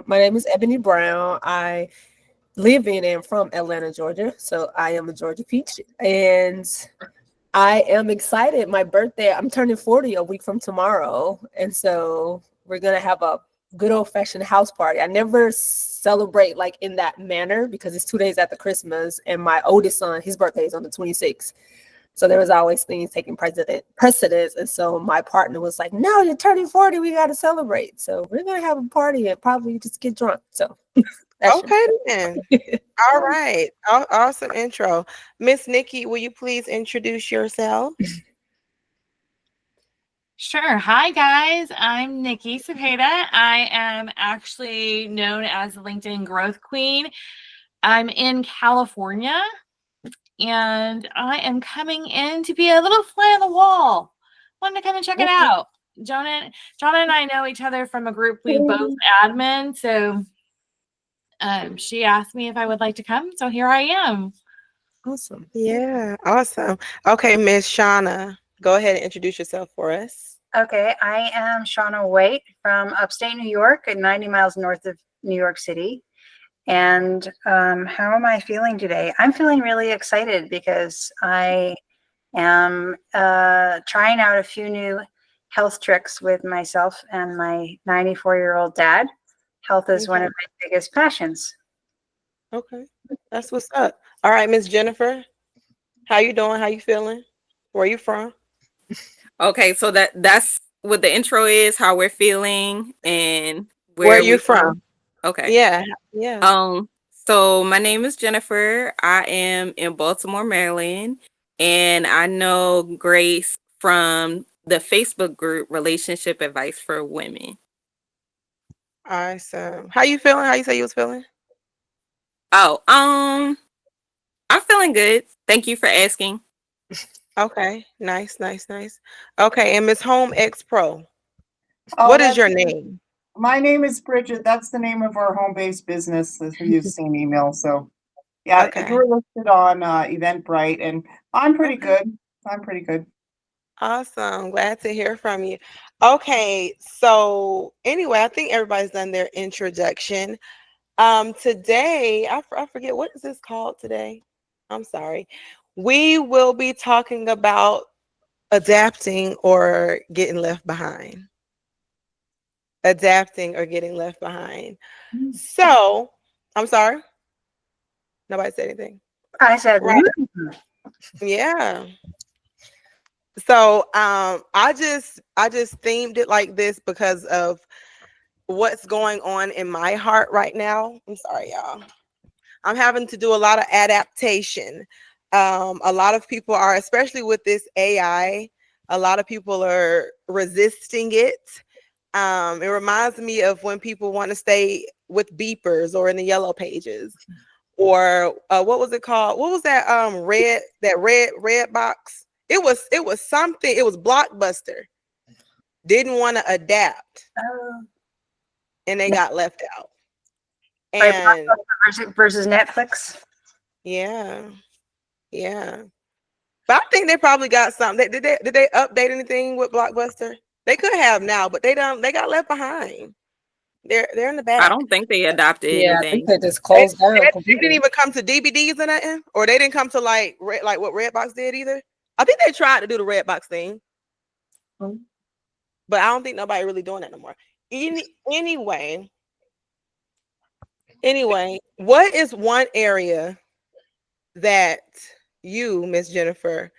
My name is Ebony Brown. I live in and from Atlanta, Georgia. So I am a Georgia peach. And I am excited. My birthday, I'm turning 40 a week from tomorrow. And so we're going to have a good old fashioned house party. I never celebrate like in that manner because it's 2 days after Christmas. And my oldest son, his birthday is on the 26th. So there was always things taking precedence. And so my partner was like, no, you're turning 40. We got to celebrate. So we're going to have a party and probably just get drunk. So that's Okay then. All right. Awesome intro. Miss Nikki, will you please introduce yourself? Sure. Hi, guys. I'm Nikki Cepeda. I am actually known as the LinkedIn Growth Queen. I'm in California and I am coming in to be a little fly on the wall. Wanted to come and check it Okay. out. Jonna and I know each other from a group we both admin. So she asked me if I would like to come. So here I am. awesome. Yeah, awesome. Okay, Miss Shauna, go ahead and introduce yourself for us. Okay, I am Shauna White from upstate New York at 90 miles north of New York City. And how am I feeling today? I'm feeling really excited because I am trying out a few new health tricks with myself and my 94-year-old dad. Health is one Okay. of my biggest passions. Okay. That's what's up. All right, Miss Jennifer, how you doing? How you feeling? Where you from? Okay, so that's what the intro is, how we're feeling and Where where you we from. from? Okay. Yeah. Yeah. So my name is Jennifer. I am in Baltimore, Maryland, and I know Grace from the Facebook group Relationship Advice for Women. Awesome. How you feeling? How you say you was feeling? Oh, I'm feeling good. Thank you for asking. Okay. Nice, nice, nice. Okay, and Miss Home X Pro, Oh, what is that's your name? my name is Bridget. That's the name of our home-based business. We use the same email. So yeah, Okay. we're listed on Eventbrite, and I'm pretty Okay. good. I'm pretty good. Awesome. Glad to hear from you. Okay, so anyway, I think everybody's done their introduction. Today, I forget what is this called today. I'm sorry. We will be talking about adapting or getting left behind. Adapting or getting left behind. So, I'm sorry. Nobody said anything. I said, Right. Yeah. So, I just themed it like this because of what's going on in my heart right now. I'm sorry, y'all. I'm having to do a lot of adaptation. A lot of people are, especially with this AI, a lot of people are resisting it. It reminds me of when people want to stay with beepers or in the yellow pages, or what was it called? What was that red box? It was something. It was Blockbuster. Didn't want to adapt, oh, and they got left out. right, And versus Netflix. yeah, yeah. But I think they probably got something. Did they update anything with Blockbuster? They could have now, but they got left behind. They're in the I back. don't think they adopted Yeah, I think anything. they just They, closed down they didn't completely. even come to DVDs or nothing, or they didn't come to like what Redbox did either. I think they tried to do the Redbox thing, Mhm. but I don't think nobody really doing that no more. Anyway, what is one area that you, Miss Jennifer,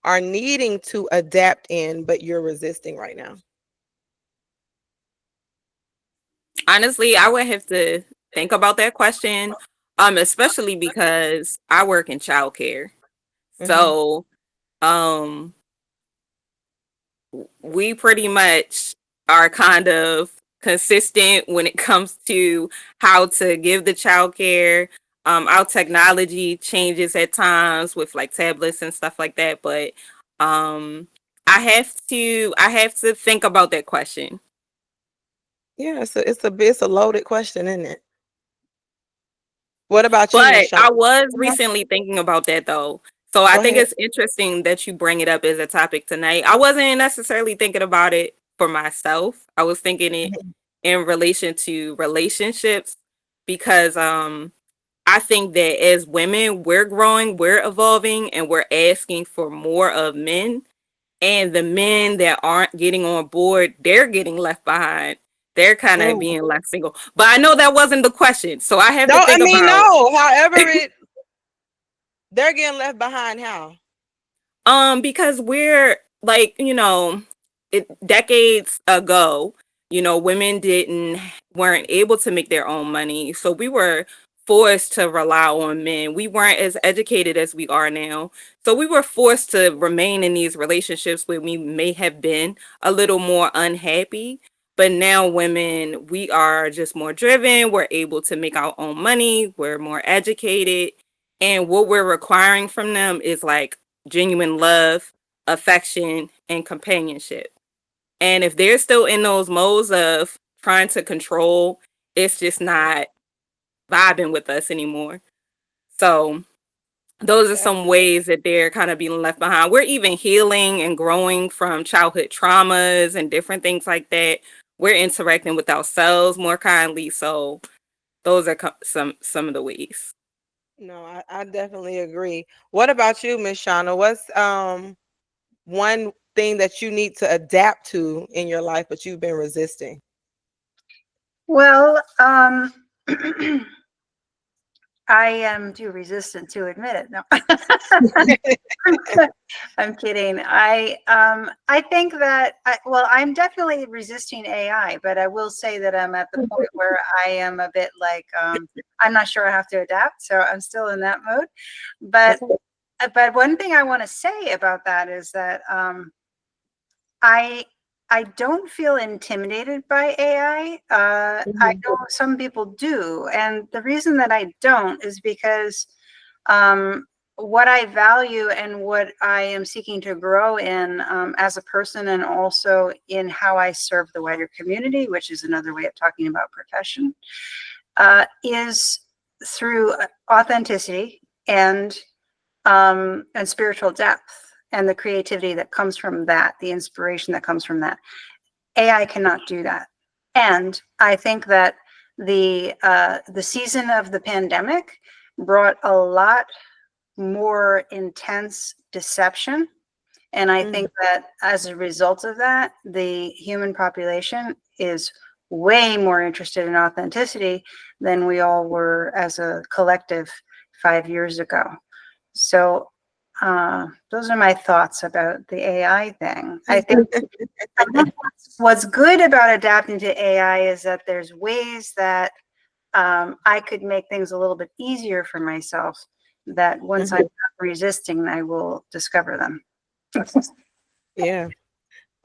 are needing to adapt in, but you're resisting right now? Honestly, I would have to think about that question. Especially because I work in childcare. Hmm. So um we pretty much are kind of consistent when it comes to how to give the childcare. Our technology changes at times with like tablets and stuff like that, but um, I have to think about that question. Yeah, it's a loaded question, isn't it? What about you, Miss But Shawn? I was recently thinking about that though. So I Go think ahead. it's interesting that you bring it up as a topic tonight. I wasn't necessarily thinking about it for myself. I was thinking it in relation to relationships, because I think that as women, we're growing, we're evolving, and we're asking for more of men. And the men that aren't getting on board, they're getting left behind. They're kind of Mm. being left single. But I know that wasn't the question. So I have No, to I think mean, about no. However, they're getting left behind. How? Because we're like, decades ago, women weren't able to make their own money. So we were forced to rely on men. We weren't as educated as we are now. So we were forced to remain in these relationships where we may have been a little more unhappy. But now women, we are just more driven. We're able to make our own money. We're more educated. And what we're requiring from them is like genuine love, affection, and companionship. And if they're still in those modes of trying to control, it's just not vibing with us anymore. So those are some ways that they're kind of being left behind. We're even healing and growing from childhood traumas and different things like that. We're interacting with ourselves more kindly. So those are some of the ways. No, I definitely agree. What about you, Miss Shauna? What's one thing that you need to adapt to in your life, but you've been resisting? Well, I am too resistant to admit it. No, I'm kidding. I think that I'm definitely resisting AI, but I will say that I'm at the point where I am a bit like I'm not sure I have to adapt, so I'm still in that mode. But one thing I want to say about that is that I don't feel intimidated by AI. I know some people do, and the reason that I don't is because what I value and what I am seeking to grow in as a person, and also in how I serve the wider community, which is another way of talking about profession, is through authenticity and spiritual depth, and the creativity that comes from that, the inspiration that comes from that. AI cannot do that. And I think that the season of the pandemic brought a lot more intense deception. And I think that as a result of that, the human population is way more interested in authenticity than we all were as a collective 5 years ago. So those are my thoughts about the AI thing. I think what's good about adapting to AI is that there's ways that I could make things a little bit easier for myself, that once I'm resisting, I will discover them. Yeah.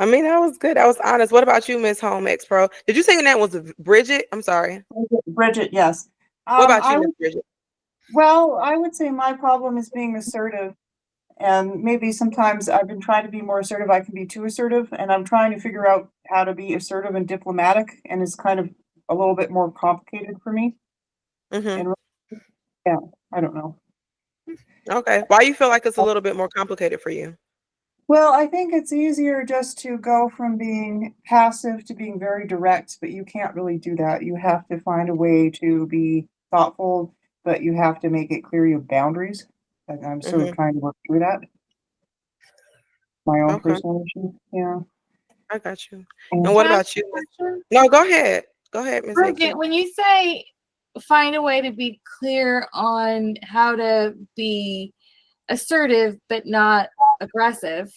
I mean, that was good. That was honest. What about you, Miss Home X Pro? Did you say your name was Bridget? I'm sorry. Bridget, yes. What about I you, Miss would, Bridget? well, I would say my problem is being assertive. And maybe sometimes I've been trying to be more assertive. I can be too assertive, and I'm trying to figure out how to be assertive and diplomatic, and it's kind of a little bit more complicated for me. Mm-hmm. And yeah, I don't know. Okay. Why you feel like it's a little bit more complicated for you? Well, I think it's easier just to go from being passive to being very direct, but you can't really do that. You have to find a way to be thoughtful, but you have to make it clear you have boundaries. And I'm sort of trying to work through that. My own Okay. personal issue. Yeah. I got you. And And what Can I ask about you you? a question? No, go ahead. Go ahead, Miss Nikki. Bridget, when you say find a way to be clear on how to be assertive but not aggressive,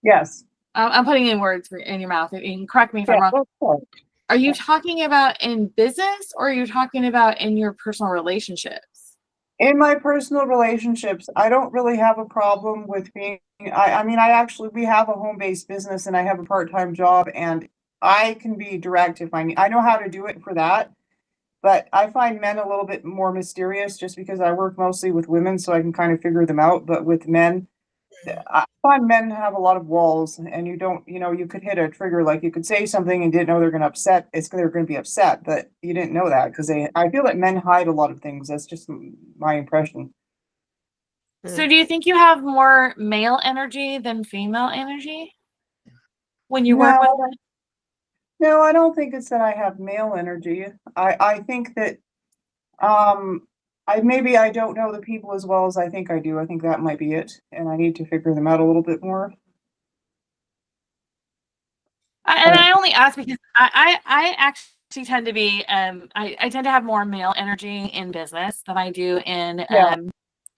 yes. I'm putting in words in your mouth. And correct me if Yeah, I'm wrong. that's right. Are you talking about in business, or are you talking about in your personal relationships? In my personal relationships, I don't really have a problem with being, I mean, we have a home-based business and I have a part-time job, and I can be direct if I need, I know how to do it for that. But I find men a little bit more mysterious just because I work mostly with women, so I can kind of figure them out. But with men, I find men have a lot of walls, and you don't, you could hit a trigger, like you could say something and didn't know they're going to they're going to be upset, but you didn't know that because I feel that men hide a lot of things. That's just my impression. So do you think you have more male energy than female energy when you work with No, them? No, I don't think it's that I have male energy. I think that maybe I don't know the people as well as I think I do. I think that might be it, and I need to figure them out a little bit more. And I only ask because I actually tend to be I tend to have more male energy in business than I do in Yeah.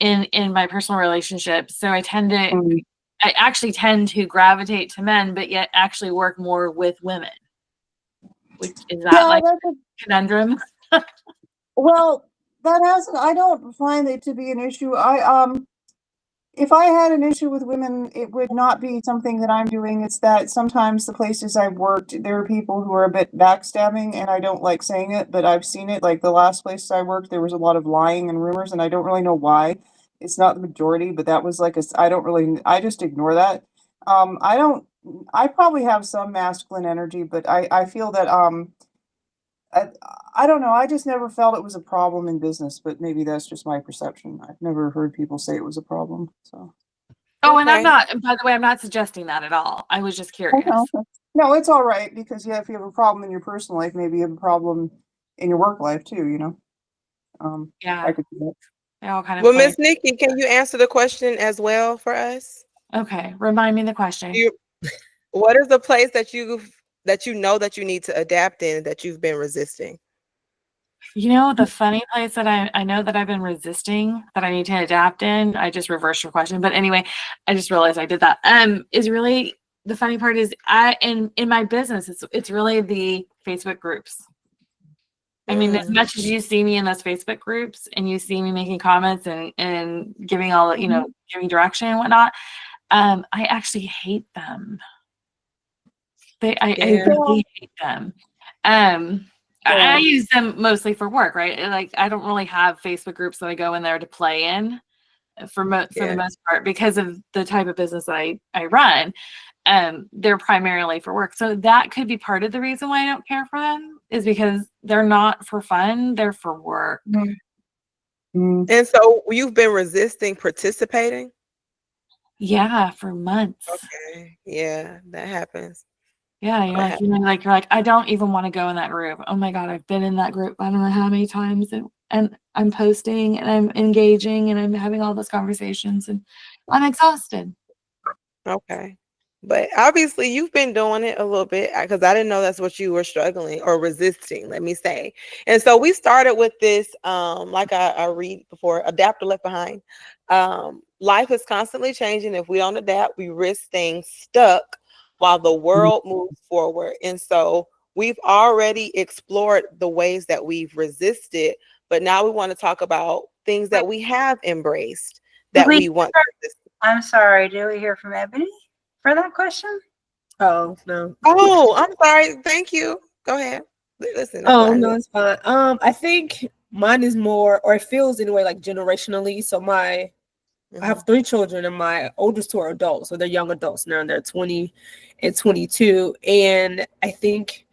in my personal relationships. So Mm. I actually tend to gravitate to men, but yet actually work more with women. Which is that Yeah, like that's a, conundrum? well, I don't find it to be an issue. If I had an issue with women, it would not be something that I'm doing. It's that sometimes the places I've worked, there are people who are a bit backstabbing, and I don't like saying it, but I've seen it. Like the last place I worked, there was a lot of lying and rumors, and I don't really know why. It's not the majority, but that was like I don't really, I just ignore that. I don't, I probably have some masculine energy, but I feel that, I, I don't know. I just never felt it was a problem in business, but maybe that's just my perception. I've never heard people say it was a problem, so. Oh, and Okay. by the way, I'm not suggesting that at all. I was just curious. Okay. No, it's all right because yeah, if you have a problem in your personal life, maybe you have a problem in your work life too, you know. Yeah, I could do that. they all kind of Well, play. Miss Nikki, can you answer the question as well for us? Okay, remind me the question. You, what is the place that you know that you need to adapt in that you've been resisting? You know, the funny place that I know that I've been resisting that I need to adapt in, I just reversed your question. But anyway, I just realized I did that. Is really the funny part is in my business, it's really the Facebook groups. I mean, as Mm, much as you see me in those Facebook groups and you see me making comments and giving all you know, giving direction and whatnot, I actually hate them. I yeah. really hate them. I Yeah. use them mostly for work, right? Like I don't really have Facebook groups that I go in there to play in for the Yeah. most part because of the type of business that I run. They're primarily for work. So that could be part of the reason why I don't care for them is because they're not for fun, they're for work. Mm. And so you've been resisting participating? Yeah, for months. Okay. Yeah, that happens. Yeah, That happens. you're like, I don't even want to go in that group. Oh my God, I've been in that group. I don't know how many times and I'm posting and I'm engaging and I'm having all those conversations and I'm exhausted. Okay. But obviously you've been doing it a little bit because I didn't know that's what you were struggling or resisting, let me say. And so we started with this, like I read before, adapt or left behind. Life is constantly changing. If we don't adapt, we risk staying stuck while the world moves forward. And so we've already explored the ways that we've resisted, but now we want to talk about things that we have embraced Did that we we want to resist. I'm sorry, did we hear from Ebony for that question? Oh no. Oh, I'm sorry. Thank you. Go ahead. Listen, that's what Oh I no, need. it's fine. I think mine is more, or it feels anyway, like generationally. So I Mhm. have three children, and my oldest two are adults, so they're young adults now. They're 20 and 22, and I think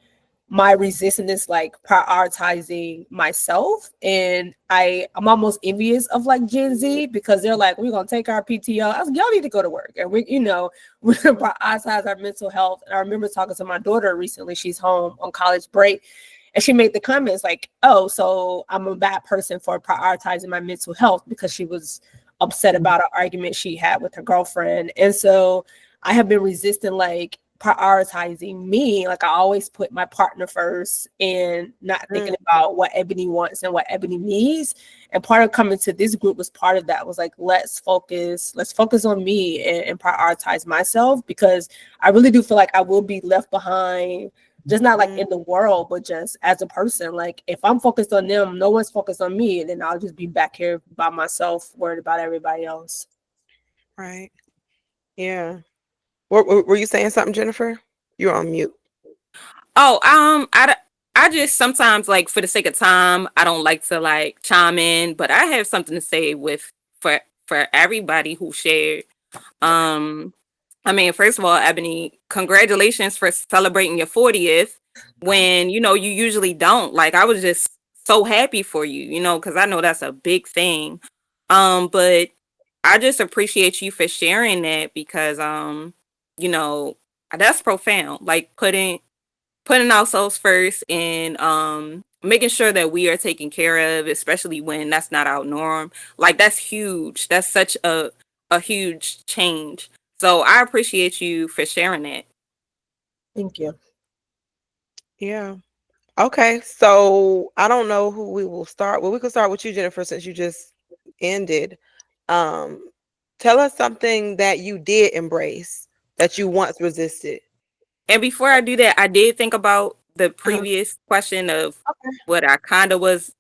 my resistance is like prioritizing myself, and I'm almost envious of like Gen Z because they're like, we're gonna take our PTO. I was like, y'all need to go to work, and we're gonna prioritize our mental health. And I remember talking to my daughter recently. She's home on college break, and she made the comments like, oh, so I'm a bad person for prioritizing my mental health because she was upset about an argument she had with her girlfriend. And so I have been resisting like prioritizing me. Like I always put my partner first and not thinking Mm, about what Ebony wants and what Ebony needs. And part of coming to this group was part of that was like, let's focus on me and prioritize myself, because I really do feel like I will be left behind, just not like mm, in the world, but just as a person. Like if I'm focused on them, no one's focused on me, and then I'll just be back here by myself, worried about everybody else. right. Yeah. Were you saying something, Jennifer? You're on mute. Oh, I just sometimes, like, for the sake of time, I don't like to like chime in, but I have something to say with for everybody who shared. Um, I mean, first of all, Ebony, congratulations for celebrating your 40th when you usually don't. Like, I was just so happy for you, because I know that's a big thing. But I just appreciate you for sharing that because you know, that's profound. Like putting ourselves first and making sure that we are taken care of, especially when that's not our norm. Like that's huge. That's such a huge change. So I appreciate you for sharing that. Thank you. Yeah. Okay. So I don't know who we will start. Well, we can start with you, Jennifer, since you just ended. Um, Tell us something that you did embrace that you once resisted. And before I do that, I did think about the Uh-huh. previous question of Okay. what I kind of was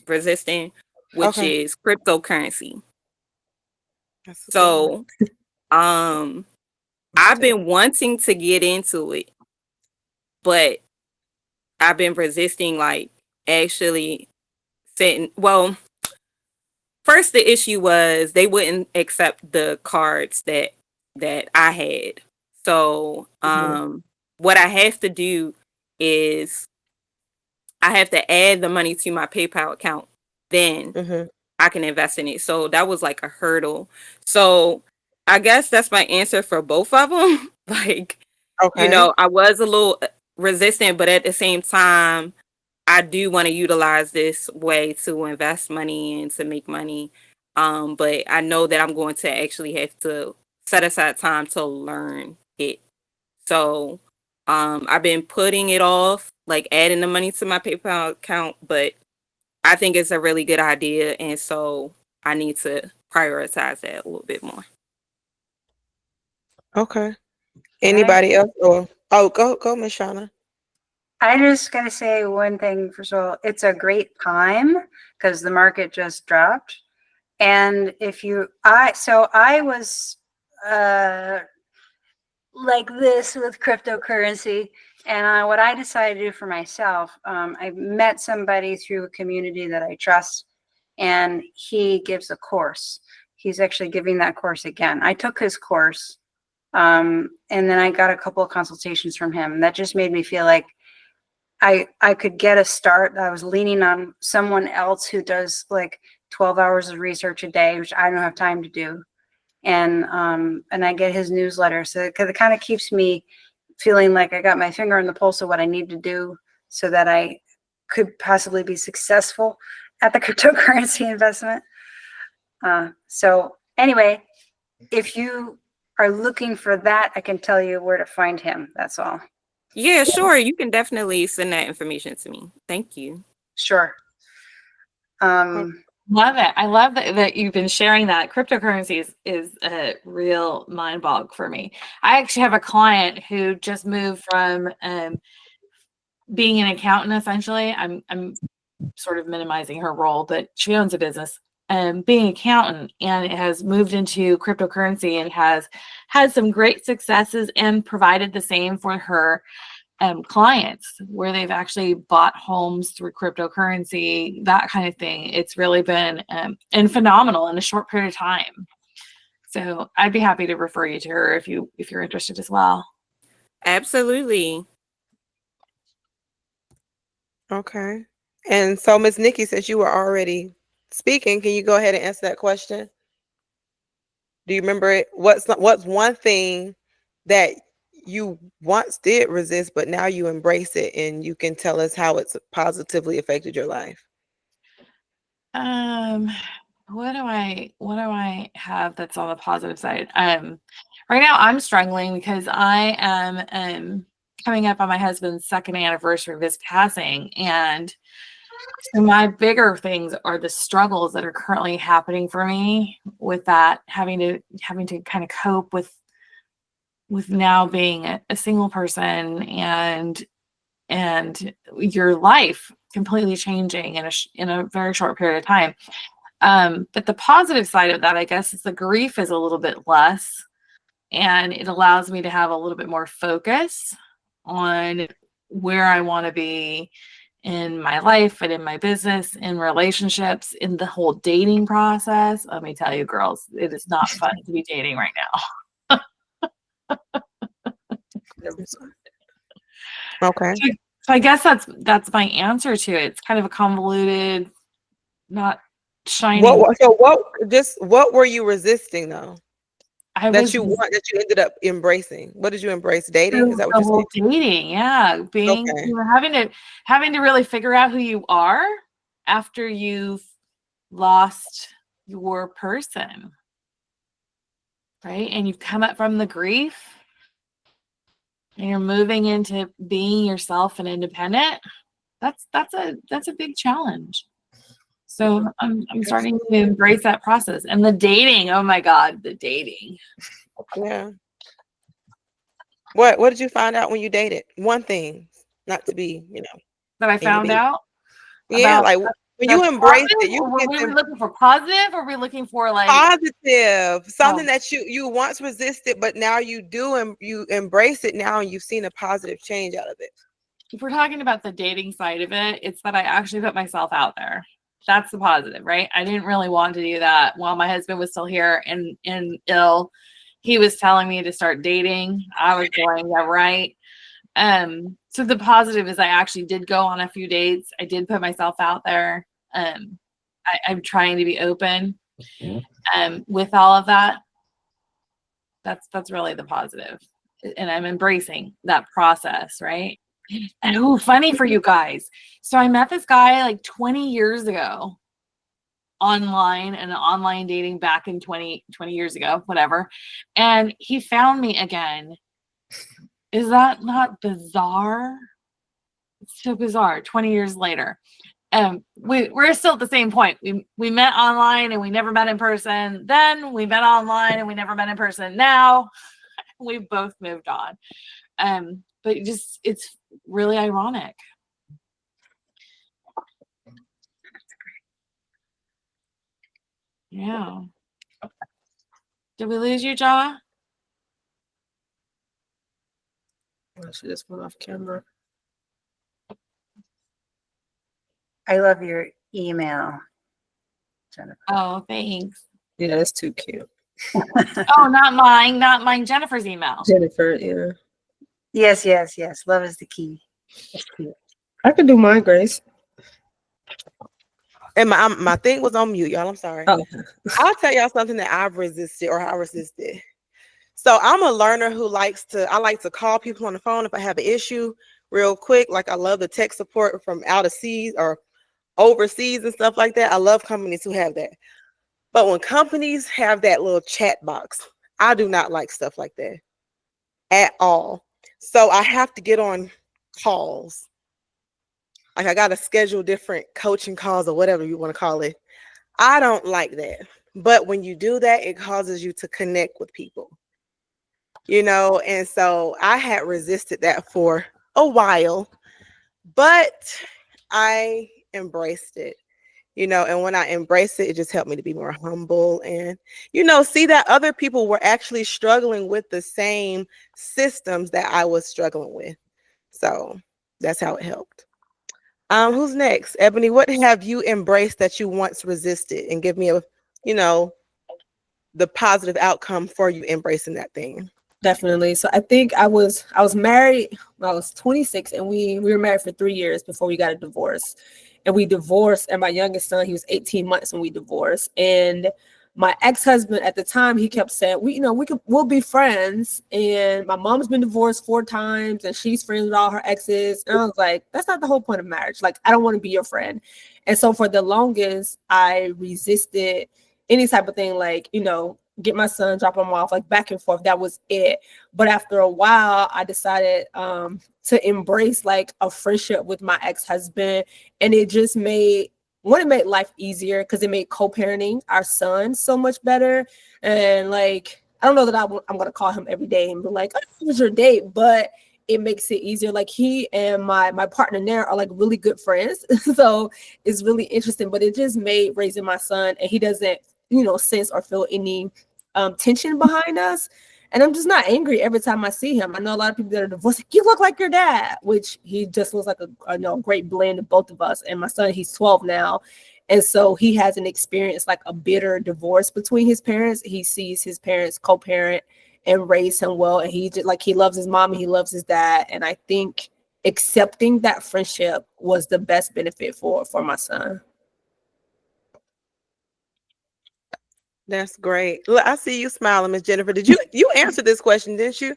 resisting, which Okay. is cryptocurrency. That's a good one. So I've been wanting to get into it, but I've been resisting like actually sitting. Well, first the issue was they wouldn't accept the cards that I had. So what I have to do is I have to add the money to my PayPal account. Then Mm-hmm. I can invest in it. So that was like a hurdle. So I guess that's my answer for both of them. Like, Okay. I was a little resistant, but at the same time, I do want to utilize this way to invest money and to make money. But I know that I'm going to actually have to set aside time to learn it. So I've been putting it off, like adding the money to my PayPal account, but I think it's a really good idea. And so I need to prioritize that a little bit more. Okay. Anybody else? Or go, Miss Shauna. I just gotta say one thing. First of all, it's a great time because the market just dropped. And if you, I was like this with cryptocurrency. And what I decided to do for myself, I met somebody through a community that I trust, and he gives a course. He's actually giving that course again. I took his course, and then I got a couple of consultations from him. That just made me feel like I could get a start. I was leaning on someone else who does like 12 hours of research a day, which I don't have time to do. And I get his newsletter. So because it kind of keeps me feeling like I got my finger on the pulse of what I need to do so that I could possibly be successful at the cryptocurrency investment. So anyway, if you are looking for that, I can tell you where to find him. That's all. Yeah, sure. You can definitely send that information to me. Thank you. Sure. Love it. I love that you've been sharing that. Cryptocurrency is a real mind bog for me. I actually have a client who just moved from being an accountant. Essentially, I'm sort of minimizing her role, but she owns a business. Being an accountant, and it has moved into cryptocurrency and has had some great successes and provided the same for her clients, where they've actually bought homes through cryptocurrency, that kind of thing. It's really been and phenomenal in a short period of time. So I'd be happy to refer you to her if you're interested as well. Absolutely. Okay. And so Miss Nikki, since you were already speaking, can you go ahead and answer that question? Do you remember it? What's one thing that you once did resist, but now you embrace it, and you can tell us how it's positively affected your life? What do I have that's on the positive side? Right now I'm struggling because I am coming up on my husband's second anniversary of his passing, and so my bigger things are the struggles that are currently happening for me with that, having to kind of cope with now being a single person and your life completely changing in a very short period of time. But the positive side of that, I guess, is the grief is a little bit less, and it allows me to have a little bit more focus on where I want to be in my life and in my business, in relationships, in the whole dating process. Let me tell you, girls, it is not fun to be dating right now. Okay. So I guess that's my answer to it. It's kind of a convoluted, not shiny. What were you resisting though? that you ended up embracing? What did you embrace? Dating? Is that what the you're saying? whole dating, yeah, being Okay. you know, having to really figure out who you are after you've lost your person, right? And you've come up from the grief and you're moving into being yourself and independent. That's a big challenge. So I'm starting to embrace that process. And the dating, oh my God, the dating. Yeah. What did you find out when you dated? One thing, not to be, That I in your found business. out Yeah, about like when that's you embraced it, positive, you or were get we them looking for positive, or were we looking for like positive, something oh, that you once resisted, but now you do, and you embrace it now, and you've seen a positive change out of it. if we're talking about the dating side of it, it's that I actually put myself out there. That's the positive, right? I didn't really want to do that while my husband was still here and ill. He was telling me to start dating. I was going, yeah, right. So the positive is I actually did go on a few dates. I did put myself out there. I'm trying to be open. With all of that, that's really the positive. And I'm embracing that process, right? And oh, funny for you guys. So I met this guy like 20 years ago online and online dating back in 20 years ago, whatever. And he found me again. Is that not bizarre? It's so bizarre. 20 years later. We're still at the same point. We met online and we never met in person. Then we met online and we never met in person. Now we've both moved on. But it's really ironic. Yeah. Did we lose you, Java? She just went off camera. I love your email, Jennifer. Oh, thanks. Yeah, that's too cute. Oh, not mine. Jennifer's email. Jennifer, yeah. Yes. Love is the key. That's cute. I could do mine, Grace. And my thing was on mute, y'all. I'm sorry. Oh. I'll tell y'all something that I resisted. So I'm a learner who I like to call people on the phone if I have an issue real quick. Like I love the tech support from out of seas or overseas and stuff like that. I love companies who have that. But when companies have that little chat box, I do not like stuff like that at all. So I have to get on calls. Like I got to schedule different coaching calls or whatever you want to call it. I don't like that. But when you do that, it causes you to connect with people. And so I had resisted that for a while, but I embraced it, and when I embraced it, it just helped me to be more humble and, see that other people were actually struggling with the same systems that I was struggling with. So that's how it helped. Who's next? Ebony, what have you embraced that you once resisted, and give me the positive outcome for you embracing that thing? Definitely. So I think I was married when I was 26, and we were married for 3 years before we got a divorce. And we divorced, and my youngest son, he was 18 months when we divorced. And my ex-husband at the time, he kept saying, we'll be friends. And my mom's been divorced 4 times, and she's friends with all her exes. And I was like, that's not the whole point of marriage. Like, I don't want to be your friend. And so for the longest, I resisted any type of thing, like, get my son, drop him off, like back and forth. That was it. But after a while, I decided to embrace like a friendship with my ex-husband. And it just made life easier because it made co-parenting our son so much better. And like, I don't know that I'm going to call him every day and be like, oh, it was your date, but it makes it easier. Like he and my partner there are like really good friends. So it's really interesting, but it just made raising my son, and he doesn't sense or feel any tension behind us. And I'm just not angry every time I see him. I know a lot of people that are divorced, like, you look like your dad, which he just looks like a great blend of both of us. And my son, he's 12 now. And so he hasn't experienced like a bitter divorce between his parents. He sees his parents co-parent and raise him well. And he just he loves his mom and he loves his dad. And I think accepting that friendship was the best benefit for my son. That's great. Look, I see you smiling, Miss Jennifer. Did you answer this question, didn't you?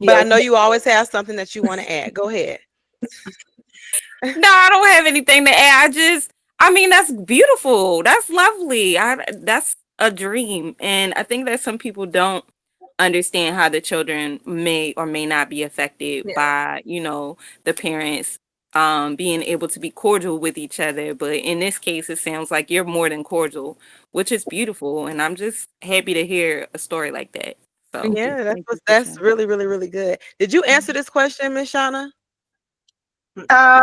But I Yeah. know you always have something that you want to add. Go ahead. No, I don't have anything to add. I mean, that's beautiful. That's lovely. That's a dream. And I think that some people don't understand how the children may or may not be affected Yeah. by, the parents being able to be cordial with each other. But in this case, it sounds like you're more than cordial, which is beautiful. And I'm just happy to hear a story like that. So Yeah, thank you for that's sharing. really, really, really good. Did you answer this question, Miss Shauna? Uh,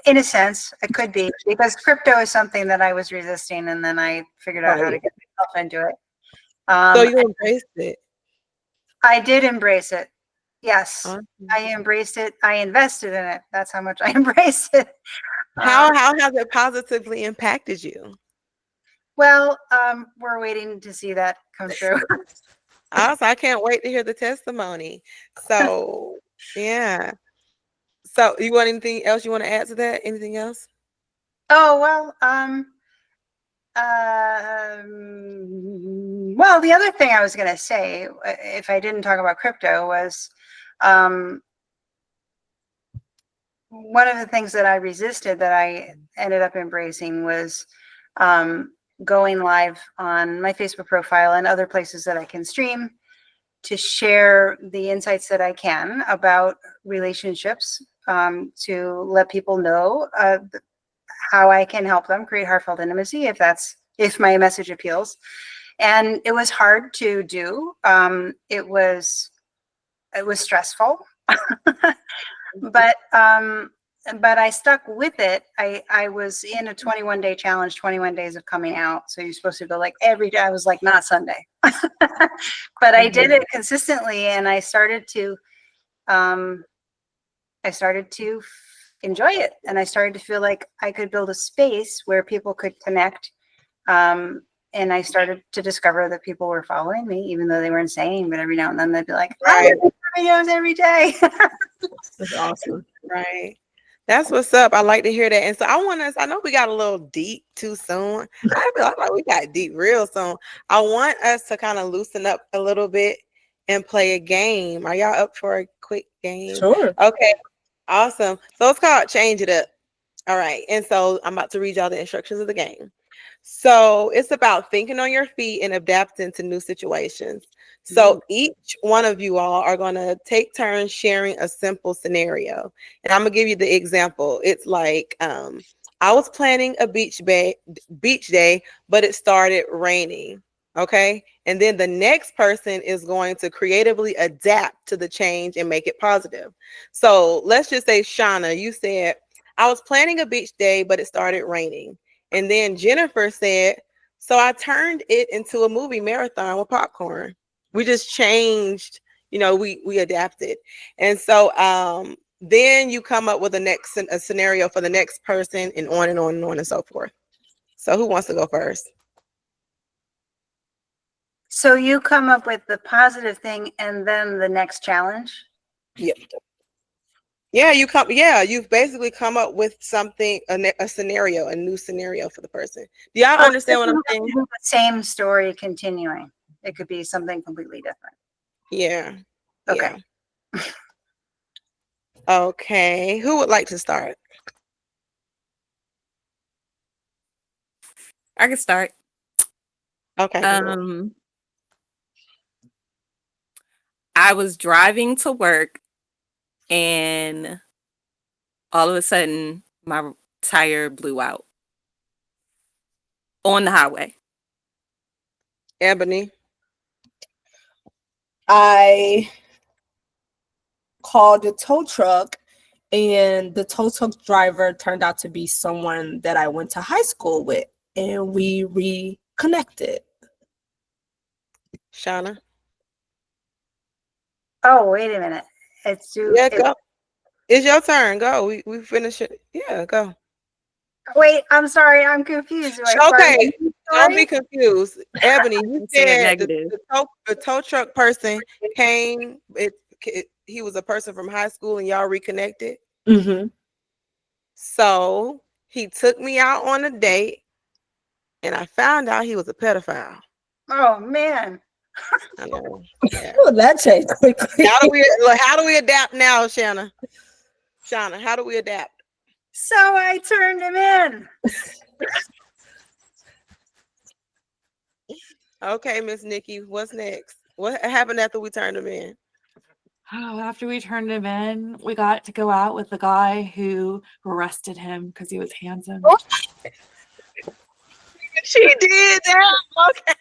in a sense, it could be because crypto is something that I was resisting, and then I figured out how to Right. get myself into it. So you embraced it. I did embrace it. Yes, Awesome. I embraced it. I invested in it. That's how much I embraced it. How has it positively impacted you? Well, we're waiting to see that come true. Also, I can't wait to hear the testimony. So, yeah. So, you want anything else you want to add to that? Anything else? Oh, well, the other thing I was going to say, if I didn't talk about crypto, was one of the things that I resisted that I ended up embracing was going live on my Facebook profile and other places that I can stream to share the insights that I can about relationships, to let people know how I can help them create heartfelt intimacy if my message appeals. And it was hard to do. It was stressful, but I stuck with it. I was in a 21-day challenge, 21 days of coming out. So you're supposed to go like every day. I was like, not Sunday, but I did it consistently, and I started to enjoy it, and I started to feel like I could build a space where people could connect. And I started to discover that people were following me, even though they weren't saying, but every now and then they'd be like, I do videos every day. That's awesome. Right. That's what's up. I like to hear that. And so I know we got a little deep too soon. I feel like we got deep real soon. I want us to kind of loosen up a little bit and play a game. Are y'all up for a quick game? Sure. Okay. Awesome. So it's called Change It Up. All right. And so I'm about to read y'all the instructions of the game. So it's about thinking on your feet and adapting to new situations. So each one of you all are going to take turns sharing a simple scenario. And I'm going to give you the example. It's like, I was planning a beach day, but it started raining. Okay. And then the next person is going to creatively adapt to the change and make it positive. So let's just say, Shauna, you said, I was planning a beach day, but it started raining. And then Jennifer said, so I turned it into a movie marathon with popcorn. We just changed, we adapted. And so then you come up with a scenario for the next person, and on and on and on and so forth. So who wants to go first? So you come up with the positive thing and then the next challenge? Yep. Yeah, you've basically come up with something, a scenario, a new scenario for the person. Do y'all understand what I'm saying? The same story continuing. It could be something completely different. Yeah. Okay. Yeah. Okay. Who would like to start? I can start. Okay. I was driving to work and all of a sudden my tire blew out on the highway. Ebony. I called the tow truck, and the tow truck driver turned out to be someone that I went to high school with, and we reconnected. Shauna. Oh, wait a minute. Go. It's your turn. Go. We finish it. Yeah, go. Wait, I'm sorry. I'm confused. Okay. Don't be confused. Ebony, you said negative. the tow truck person came. He was a person from high school and y'all reconnected. Mm-hmm. So he took me out on a date and I found out he was a pedophile. Oh man. I know. Yeah. Oh, that changed quickly. How do we adapt now, Shanna? Shauna, how do we adapt? So I turned him in. Okay, Miss Nikki, what's next? What happened after we turned him in? Oh, after we turned him in, we got to go out with the guy who arrested him because he was handsome. She did that.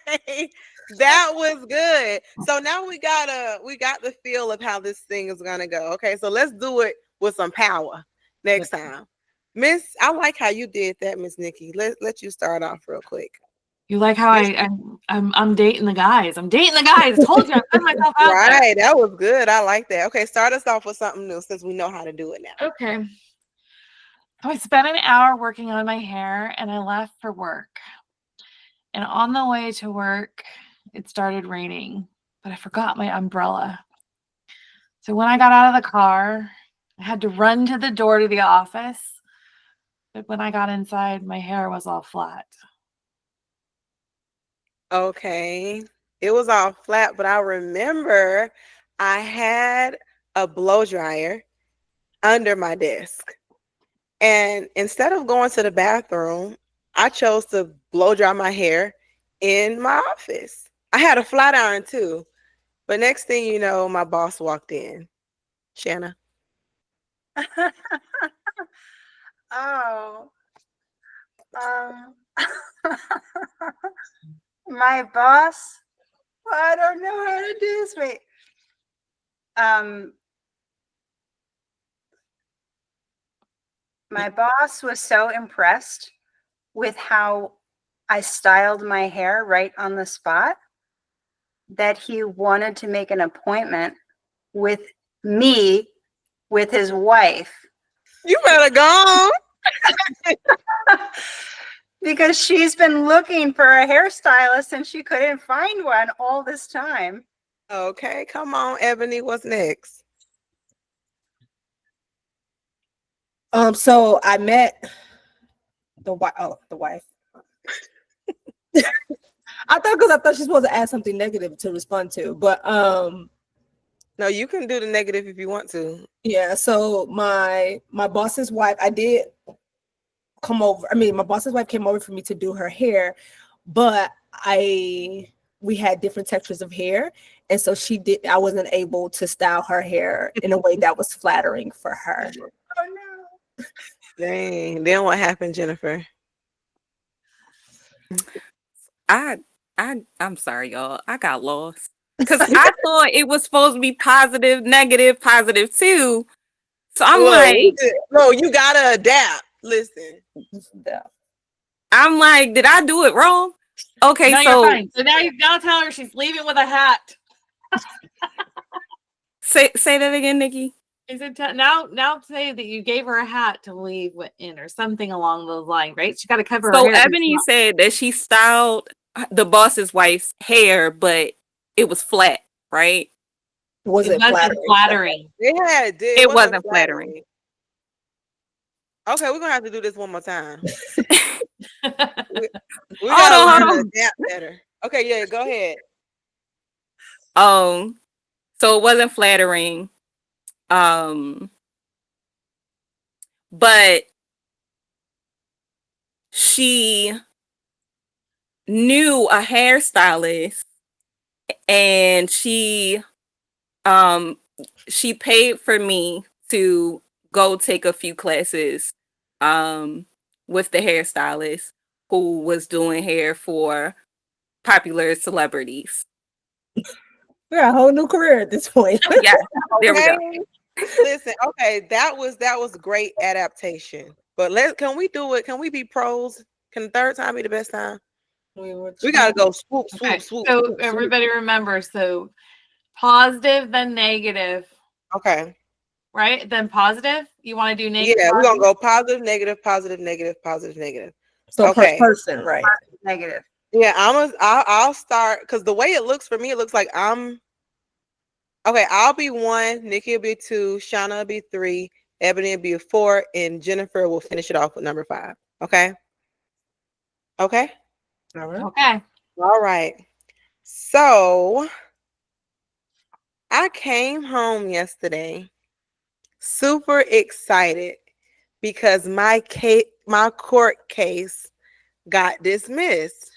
Okay. That was good. So now we got the feel of how this thing is gonna go. Okay, so let's do it with some power next time. Miss, I like how you did that, Miss Nikki. Let you start off real quick. You like how I'm dating the guys. I'm dating the guys. I told you I put myself out there. Right, that was good. I like that. Okay, start us off with something new since we know how to do it now. Okay. So I spent an hour working on my hair and I left for work. And on the way to work, it started raining, but I forgot my umbrella. So when I got out of the car, I had to run to the door to the office. But when I got inside, my hair was all flat. Okay. It was all flat, but I remember I had a blow dryer under my desk. And instead of going to the bathroom, I chose to blow dry my hair in my office. I had a flat iron too. But next thing you know, my boss walked in. Shanna. Oh. My boss. I don't know how to do this. Wait. My boss was so impressed with how I styled my hair right on the spot that he wanted to make an appointment with me with his wife. You better go. Because she's been looking for a hairstylist and she couldn't find one all this time. Okay, come on, Ebony. What's next? So I met the wife. Oh, the wife. I thought she's supposed to add something negative to respond to, but No, you can do the negative if you want to. yeah. So my boss's wife, I did come over. I mean, my boss's wife came over for me to do her hair, but we had different textures of hair, and so I wasn't able to style her hair in a way that was flattering for her. Oh no. Dang. Then what happened, Jennifer? I'm sorry, y'all. I got lost because I thought it was supposed to be positive, negative, positive too. So I'm no, you gotta adapt. Listen. I'm like, did I do it wrong? Okay, No, so you're fine. So now tell her she's leaving with a hat. say that again, Nikki. Is it now say that you gave her a hat to leave in or something along those lines, right? She got to cover her So hair. Ebony said that she styled the boss's wife's hair, but it was flat, right? It wasn't flattering. Yeah, it did. It wasn't flattering. Okay, we're gonna have to do this one more time. we Hold gotta learn on. to adapt better. Okay, yeah, go ahead. So it wasn't flattering. But she knew a hairstylist and she paid for me to go take a few classes with the hairstylist who was doing hair for popular celebrities. We got a whole new career at this point. Yeah, there we go. Listen, okay, that was great adaptation. But can we do it? Can we be pros? Can the third time be the best time? We gotta go swoop, swoop, Okay, swoop. so swoop, everybody remember, so positive, then negative. Okay. Right? Then positive. You want to do negative? Yeah, we're gonna go positive, negative, positive, negative, positive, negative. So okay. Per person, right? Negative. Yeah, I'll start because the way it looks for me, it looks like okay. I'll be 1, Nikki will be 2, Shauna will be 3, Ebony will be 4, and Jennifer will finish it off with number 5. Okay. Okay. All right. Okay. All right. So I came home yesterday super excited because my court case got dismissed.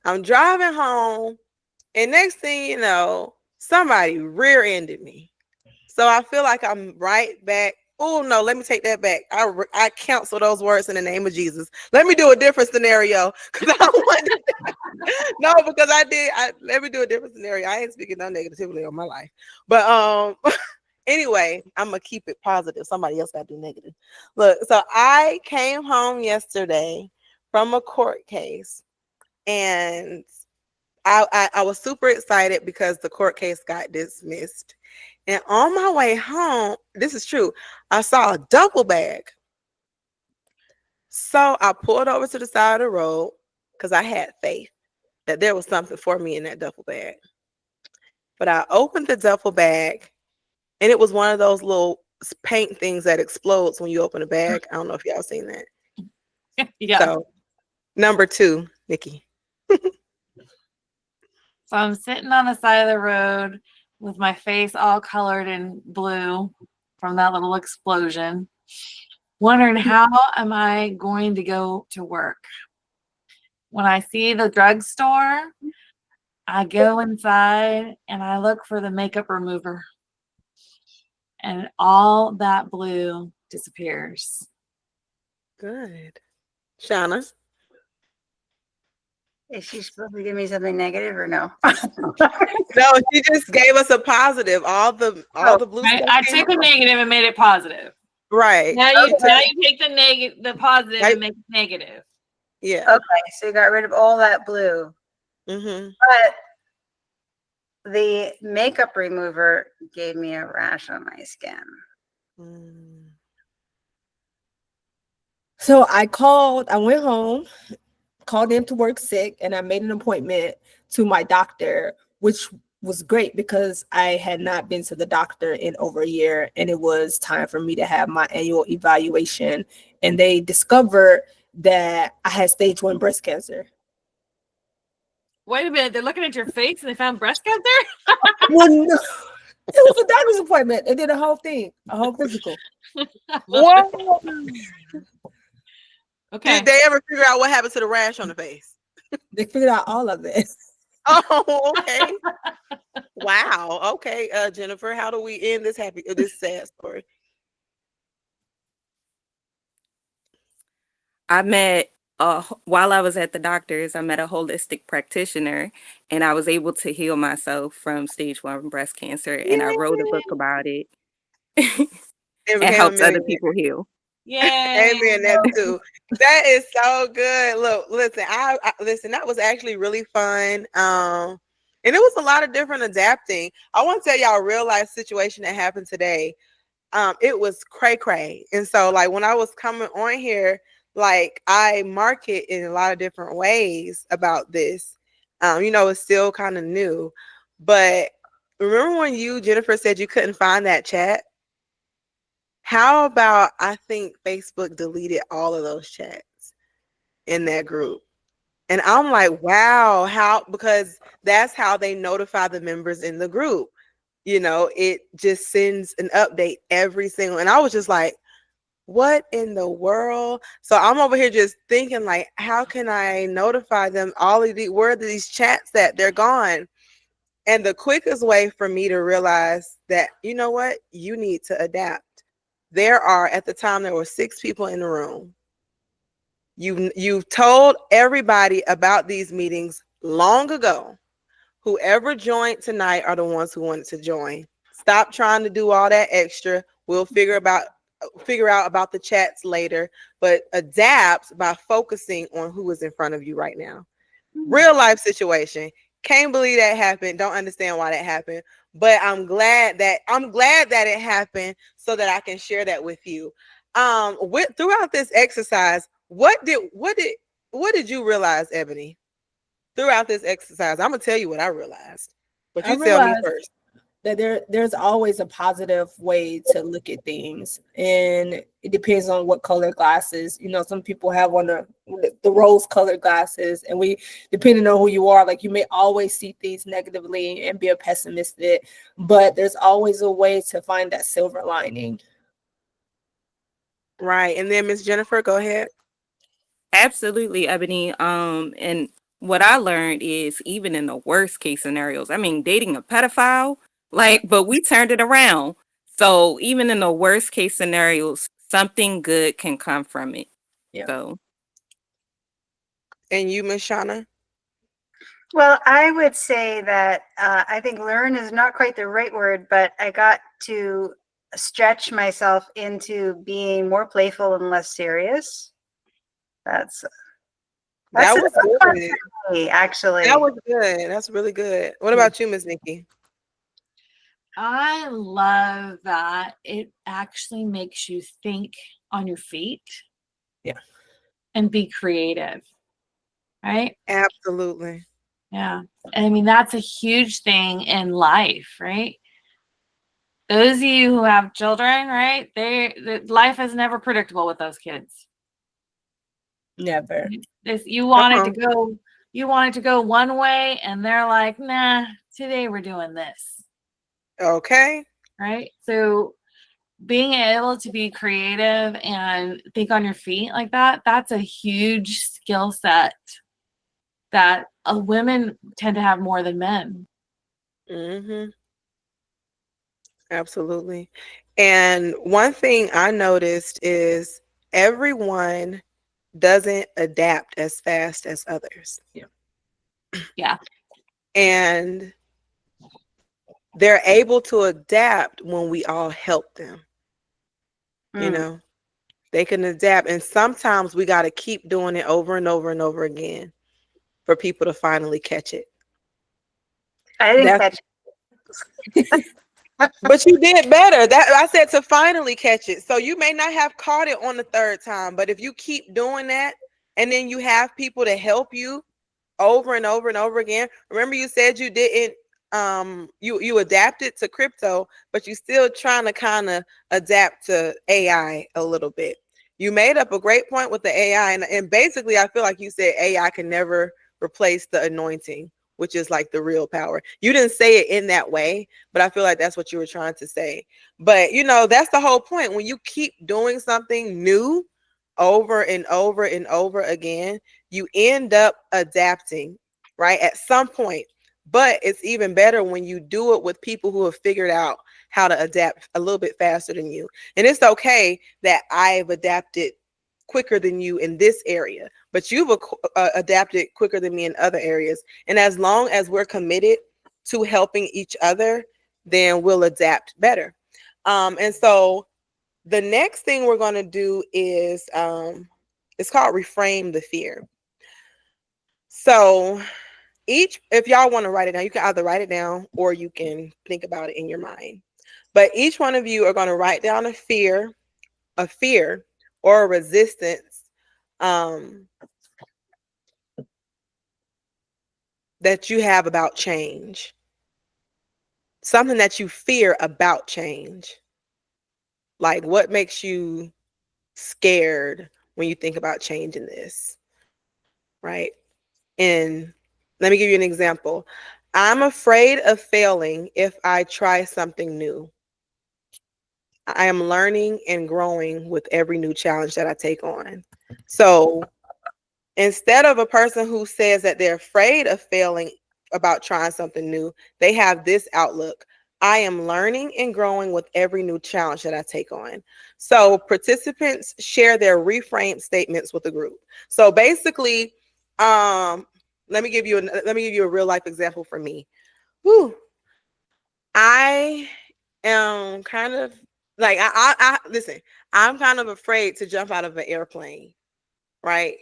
I'm driving home, and next thing you know, somebody rear-ended me. So I feel like I'm right back. Oh no, let me take that back. I cancel those words in the name of Jesus. Let me do a different scenario because I don't want no, because let me do a different scenario. I ain't speaking no negativity on my life. But anyway, I'm gonna keep it positive. Somebody else gotta do negative. Look, so I came home yesterday from a court case, and I was super excited because the court case got dismissed. And on my way home, this is true, I saw a duffel bag. So I pulled over to the side of the road because I had faith that there was something for me in that duffel bag. But I opened the duffel bag, and it was one of those little paint things that explodes when you open a bag. I don't know if y'all seen that. Yeah. So number 2, Nikki. So I'm sitting on the side of the road with my face all colored in blue from that little explosion, wondering how am I going to go to work. When I see the drugstore, I go inside and I look for the makeup remover, and all that blue disappears. Good. Shauna. Is she supposed to give me something negative or no? No, she just gave us a positive. All the blue stuff I came took a off. negative and made it positive. Right. Now you Okay. take the positive Right. and make it negative. Yeah. Okay, so you got rid of all that blue. Mm-hmm. But the makeup remover gave me a rash on my skin. Mm. So I went home, called in to work sick, and I made an appointment to my doctor, which was great because I had not been to the doctor in over a year, and it was time for me to have my annual evaluation. And they discovered that I had stage 1 breast cancer. Wait a minute, they're looking at your face and they found breast cancer? Well, no, it was a doctor's appointment. They did a whole thing, a whole physical. What? Okay. Did they ever figure out what happened to the rash on the face? They figured out all of it. Oh, okay. Wow. Okay, Jennifer, how do we end this sad story? While I was at the doctor's, I met a holistic practitioner, and I was able to heal myself from stage 1 breast cancer. And I wrote a book about it And and became a helps other millionaire. people heal. Yay. Amen. That too. That is so good. Look, listen, I listen. That was actually really fun. And it was a lot of different adapting. I want to tell y'all a real life situation that happened today. It was cray. And so, like, when I was coming on here, like, I market in a lot of different ways about this. It's still kind of new, but remember when you, Jennifer, said you couldn't find that chat? How about I think Facebook deleted all of those chats in that group? And I'm like, wow, how? Because that's how they notify the members in the group. It just sends an update every single. And I was just like, what in the world? So I'm over here just thinking, like, how can I notify them? Where are these chats that they're gone? And the quickest way for me to realize that, you know what, you need to adapt. At the time, there were 6 people in the room. You've told everybody about these meetings long ago. Whoever joined tonight are the ones who wanted to join. Stop trying to do all that extra. We'll figure out about the chats later, but adapt by focusing on who is in front of you right now. Real life situation. Can't believe that happened. Don't understand why that happened. But I'm glad that it happened so that I can share that with you. Throughout this exercise, what did you realize, Ebony? Throughout this exercise, I'm gonna tell you what I realized. But you tell me first. that there's always a positive way to look at things, and it depends on what color glasses. Some people have on the rose colored glasses, and we, depending on who you are, like, you may always see things negatively and be a pessimistic, but there's always a way to find that silver lining. Right. And then Miss Jennifer, go ahead. Absolutely, Ebony. And what I learned is even in the worst case scenarios, I mean, dating a pedophile, like, but we turned it around. So even in the worst case scenarios, something good can come from it. Yeah. So. And you, Miss Shauna? Well, I would say that I think learn is not quite the right word, but I got to stretch myself into being more playful and less serious. That's That was good. me, actually. That was good. That's really good. What about you, Miss Nikki? I love that it actually makes you think on your feet. Yeah. And be creative. Right? Absolutely. Yeah. I mean, that's a huge thing in life, right? Those of you who have children, right? Life is never predictable with those kids. Never. You want it to go one way, and they're like, nah, today we're doing this. Okay. Right? So being able to be creative and think on your feet like that, that's a huge skill set that women tend to have more than men. Mm-hmm. Absolutely. And one thing I noticed is everyone doesn't adapt as fast as others. Yeah. Yeah. And they're able to adapt when we all help them. You know, they can adapt. And sometimes we got to keep doing it over and over and over again for people to finally catch it. I didn't catch it. But you did better. That I said to finally catch it. So you may not have caught it on the third time, but if you keep doing that and then you have people to help you over and over and over again. Remember you said you didn't you adapted to crypto, but you still trying to kind of adapt to AI a little bit. You made up a great point with the AI, and basically I feel like you said AI can never replace the anointing, which is like the real power. You didn't say it in that way, but I feel like that's what you were trying to say. But that's the whole point. When you keep doing something new over and over and over again, you end up adapting, right? At some point. But it's even better when you do it with people who have figured out how to adapt a little bit faster than you. And it's okay that I've adapted quicker than you in this area, but you've adapted quicker than me in other areas. And as long as we're committed to helping each other, then we'll adapt better. And so the next thing we're going to do is it's called reframe the fear. So if y'all want to write it down, you can either write it down or you can think about it in your mind. But each one of you are going to write down a fear or a resistance that you have about change. Something that you fear about change. Like, what makes you scared when you think about changing this, right? And let me give you an example. I'm afraid of failing if I try something new. I am learning and growing with every new challenge that I take on. So instead of a person who says that they're afraid of failing about trying something new, they have this outlook. I am learning and growing with every new challenge that I take on. So participants share their reframed statements with the group. So basically, let me give you a real life example for me. Whew. I am kind of like I listen, I'm kind of afraid to jump out of an airplane, right?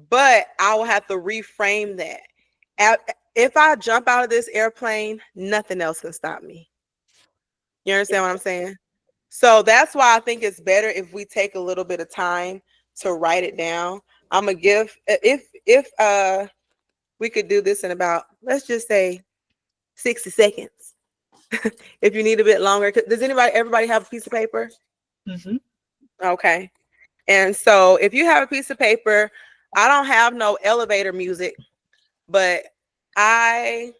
But I will have to reframe that. If I jump out of this airplane, nothing else can stop me. You understand what I'm saying? So that's why I think it's better if we take a little bit of time to write it down. I'm gonna give if we could do this in about, let's just say 60 seconds. if you need a bit longer. Does everybody have a piece of paper? Mhm. Okay. And so if you have a piece of paper, I don't have no elevator music, but I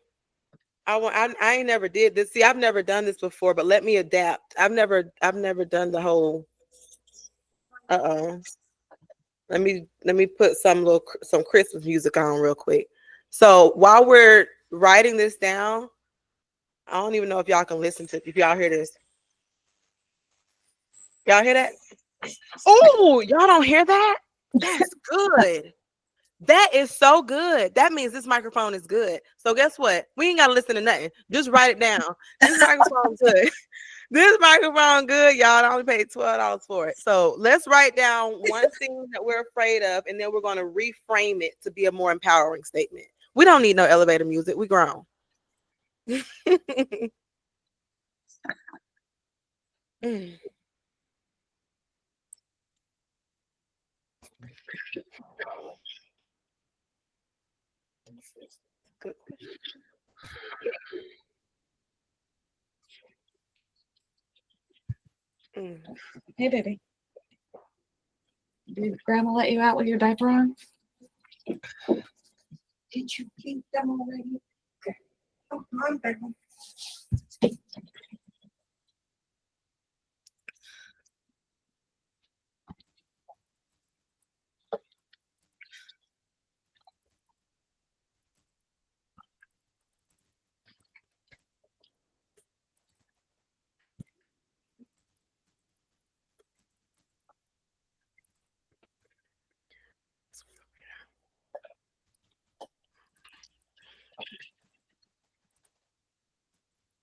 ain't never did this. See, I've never done this before, but let me adapt. I've never done the whole let me put some Christmas music on real quick. So while we're writing this down, I don't even know if y'all can listen to if y'all hear this. Y'all hear that? Oh, y'all don't hear that? That's good. That is so good. That means this microphone is good. So guess what? We ain't gotta listen to nothing. Just write it down. This microphone's good. This microphone good, y'all. I only paid $12 for it. So let's write down one thing that we're afraid of, and then we're gonna reframe it to be a more empowering statement. We don't need no elevator music. We grown. Mm. Good. Mm. Hey, baby. Did Grandma let you out with your diaper on? Did you keep them already? Okay. Oh, I'm back.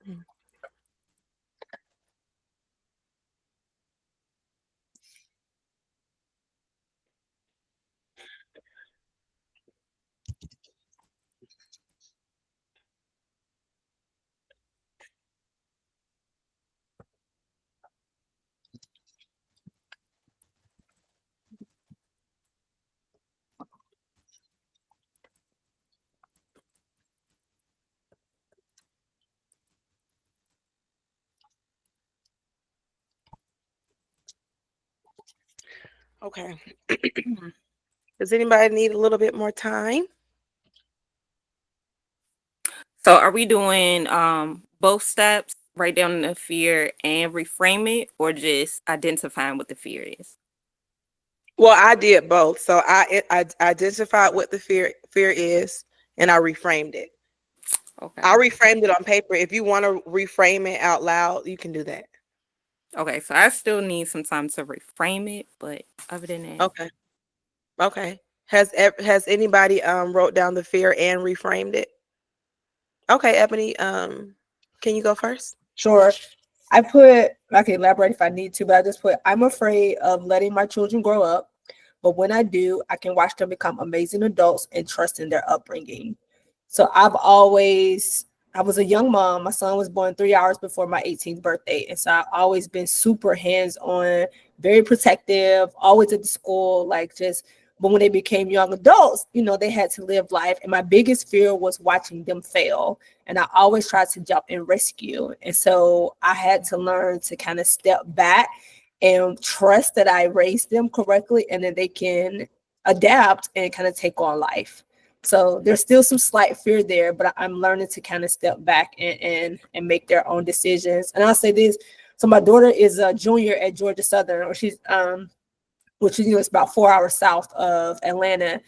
Mm. Okay. Does anybody need a little bit more time? So are we doing both steps, write down the fear and reframe it, or just identifying what the fear is? Well, I did both. So I identified what the fear is, and I reframed it. Okay. I reframed it on paper. If you want to reframe it out loud, you can do that. Okay, so I still need some time to reframe it, but other than that, Okay. Okay. Has anybody wrote down the fear and reframed it? Okay, Ebony, can you go first? Sure. I can elaborate if I need to, but I just put, I'm afraid of letting my children grow up, but when I do, I can watch them become amazing adults and trust in their upbringing. So I was a young mom. My son was born 3 hours before my 18th birthday. And so I've always been super hands on, very protective, always at the school, but when they became young adults, they had to live life. And my biggest fear was watching them fail. And I always tried to jump and rescue. And so I had to learn to kind of step back and trust that I raised them correctly and that they can adapt and kind of take on life. So there's still some slight fear there, but I'm learning to kind of step back and make their own decisions. And I'll say this: so my daughter is a junior at Georgia Southern, or she's which is it's about 4 hours south of Atlanta,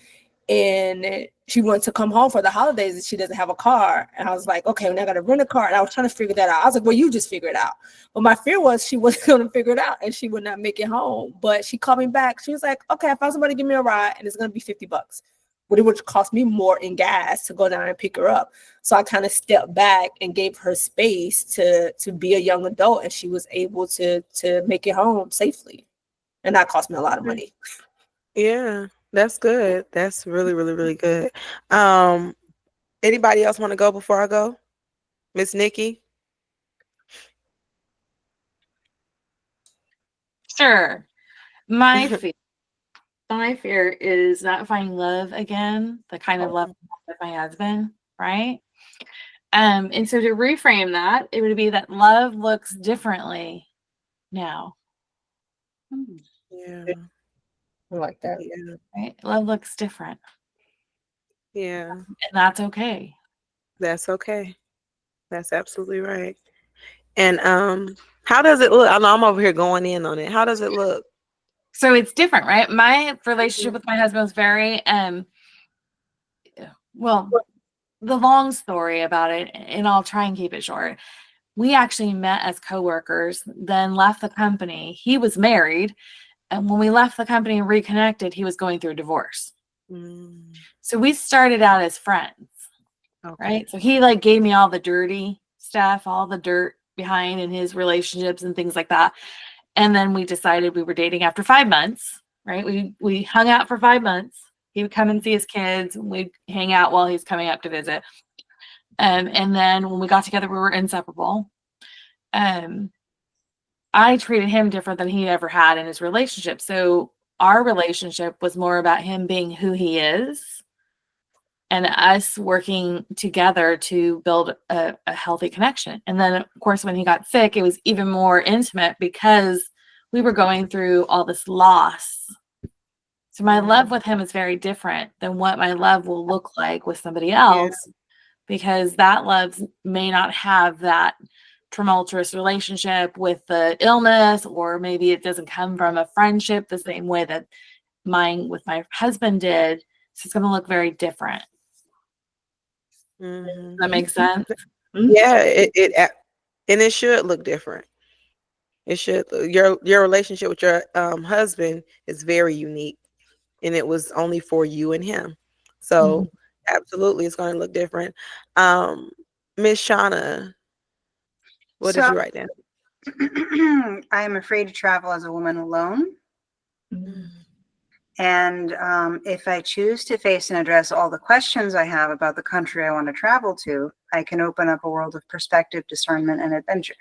and she wanted to come home for the holidays and she doesn't have a car. And I was like, okay, well, now I got to rent a car. And I was trying to figure that out. I was like, well, you just figure it out. But my fear was she wasn't going to figure it out and she would not make it home. But she called me back. She was like, okay, I found somebody to give me a ride and it's going to be $50. But it would cost me more in gas to go down and pick her up. So I kind of stepped back and gave her space to be a young adult, and she was able to make it home safely. And that cost me a lot of money. Yeah, that's good. That's really, really, really good. Anybody else want to go before I go? Miss Nikki? Sure. My fear, my fear is not finding love again, the kind of love with my husband, right? And so to reframe that, it would be that love looks differently now. Yeah. I like that. Yeah. Right? Love looks different. Yeah. And that's okay. That's okay. That's absolutely right. And how does it look? I know I'm over here going in on it. How does it look? So it's different, right? My relationship with my husband was very well, the long story about it, and I'll try and keep it short. We actually met as coworkers, then left the company. He was married, and when we left the company and reconnected, he was going through a divorce. Mm, So we started out as friends, okay. right? So he like gave me all the dirty stuff, all the dirt behind in his relationships and things like that. And then we decided we were dating after 5 months, right? We hung out for 5 months. He would come and see his kids. We'd hang out while he's coming up to visit. And then when we got together, we were inseparable. I treated him different than he ever had in his relationship. So our relationship was more about him being who he is and us working together to build a healthy connection. And then, of course, when he got sick, it was even more intimate because we were going through all this loss. So my love with him is very different than what my love will look like with somebody else, because that love may not have that tumultuous relationship with the illness, or maybe it doesn't come from a friendship the same way that mine with my husband did. So it's going to look very different. Mhm. Does that make sense? Yeah, and it should look different. It should. Your relationship with your husband is very unique, and it was only for you and him. So absolutely, it's going to look different. Miss Shauna, what did So you write down? I am afraid to travel as a woman alone. And if I choose to face and address all the questions I have about the country I want to travel to, I can open up a world of perspective, discernment, and adventure.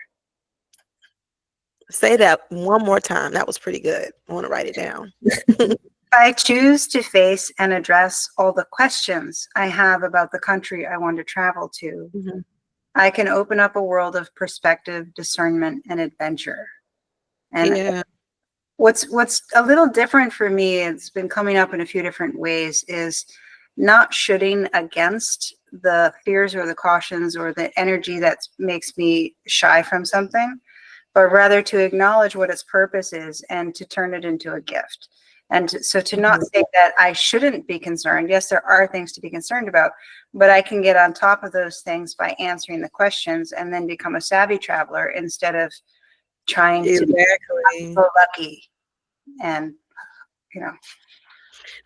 Say that one more time. That was pretty good. I want to write it down. If I choose to face and address all the questions I have about the country I want to travel to, Mhm. I can open up a world of perspective, discernment, and adventure. And Yeah. what's a little different for me, it's been coming up in a few different ways, is not shooting against the fears or the cautions or the energy that makes me shy from something, but rather to acknowledge what its purpose is and to turn it into a gift. And so to not say that I shouldn't be concerned. Yes, there are things to be concerned about, but I can get on top of those things by answering the questions and then become a savvy traveler instead of trying to be Exactly. so lucky. And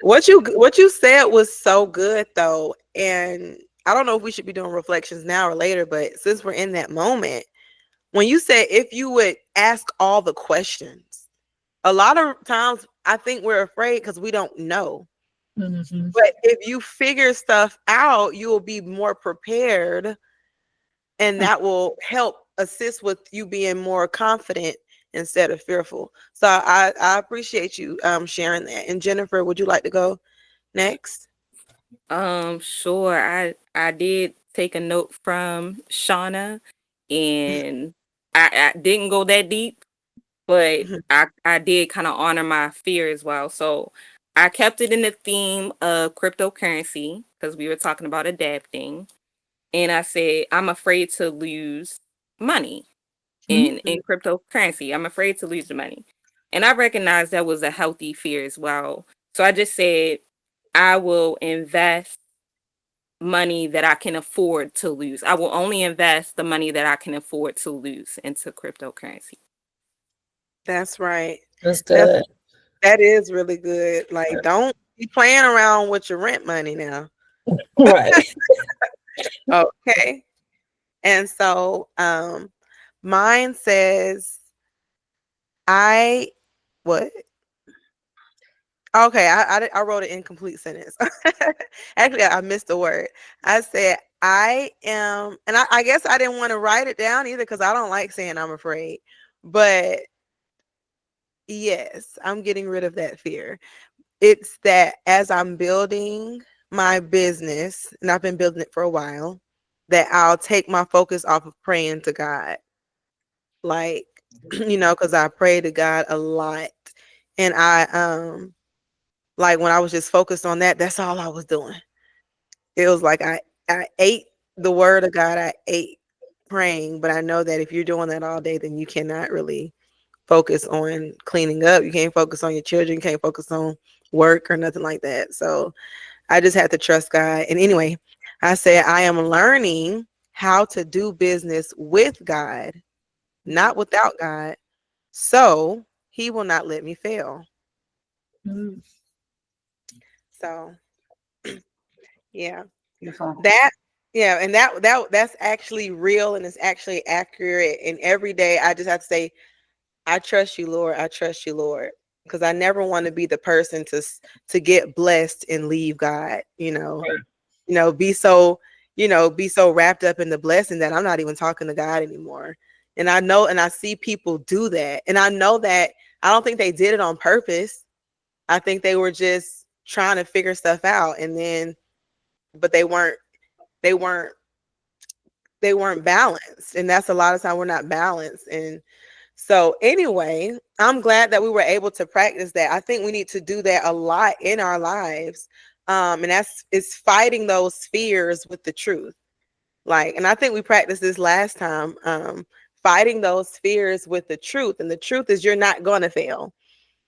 What you said was so good though, and I don't know if we should be doing reflections now or later, but since we're in that moment, when you said if you would ask all the questions, a lot of times I think we're afraid because we don't know. But if you figure stuff out, you will be more prepared, and that will help assist with you being more confident instead of fearful. So I appreciate you sharing that. And Jennifer, would you like to go next? Sure. I did take a note from Shauna, and I didn't go that deep, but Mhm. I did kind of honor my fear as well. So I kept it in the theme of cryptocurrency because we were talking about adapting. And I said, I'm afraid to lose money in cryptocurrency. I'm afraid to lose the money. And I recognized that was a healthy fear as well. So I just said, I will invest money that I can afford to lose. I will only invest the money that I can afford to lose into cryptocurrency. That's right. That's That's good. that is really good. Like, don't be playing around with your rent money now. Right. Okay. And so mine says I what? Okay, I wrote an incomplete sentence. Actually, I missed a word. I said I am, and I guess I didn't want to write it down either because I don't like saying I'm afraid. But yes, I'm getting rid of that fear. It's that as I'm building my business, and I've been building it for a while, that I'll take my focus off of praying to God. Like, because I pray to God a lot. And like when I was just focused on that, that's all I was doing. It was like I ate the word of God, I ate praying, but I know that if you're doing that all day, then you cannot really focus on cleaning up. You can't focus on your children, you can't focus on work or nothing like that. So I just had to trust God. And anyway, I said I am learning how to do business with God, not without God, so he will not let me fail. Mm. So yeah. Beautiful. That yeah, and that's actually real and it's actually accurate. And every day I just have to say, I trust you, Lord. I trust you, Lord. Because I never want to be the person to get blessed and leave God, be so, be so wrapped up in the blessing that I'm not even talking to God anymore. And I know and I see people do that. And I know that I don't think they did it on purpose. I think they were just trying to figure stuff out. And then, but they weren't they weren't balanced, and that's a lot of time we're not balanced. And so anyway, I'm glad that we were able to practice that. I think we need to do that a lot in our lives, and it's fighting those fears with the truth. Like, and I think we practiced this last time, fighting those fears with the truth. And the truth is you're not going to fail.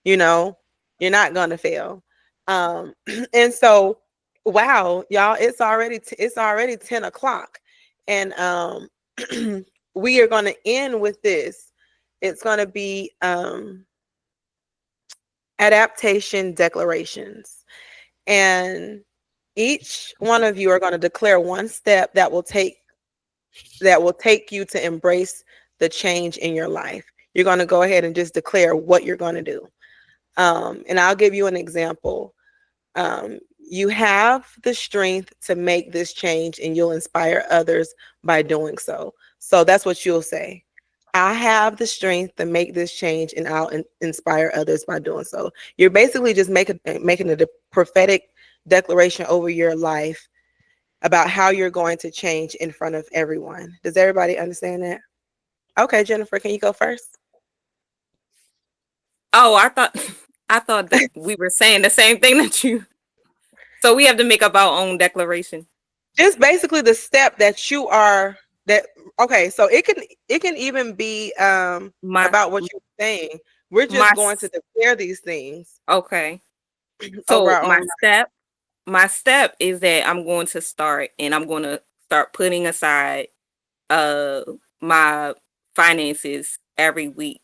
You're not going to fail. And so, wow, y'all, it's already 10 o'clock. And we are going to end with this. It's going to be adaptation declarations. And each one of you are going to declare one step that will take you to embrace the change in your life. You're going to go ahead and just declare what you're going to do. And I'll give you an example. You have the strength to make this change and you'll inspire others by doing so. So that's what you'll say. I have the strength to make this change and I'll inspire others by doing so. You're basically just making a prophetic declaration over your life about how you're going to change in front of everyone. Does everybody understand that? Okay, Jennifer, can you go first? Oh, I thought that we were saying the same thing that you. So we have to make up our own declaration. Just basically the step that you are that okay, so it can even be My about what you're saying. We're my just going to declare these things okay. over So our own. my step is that I'm going to start putting aside my finances every week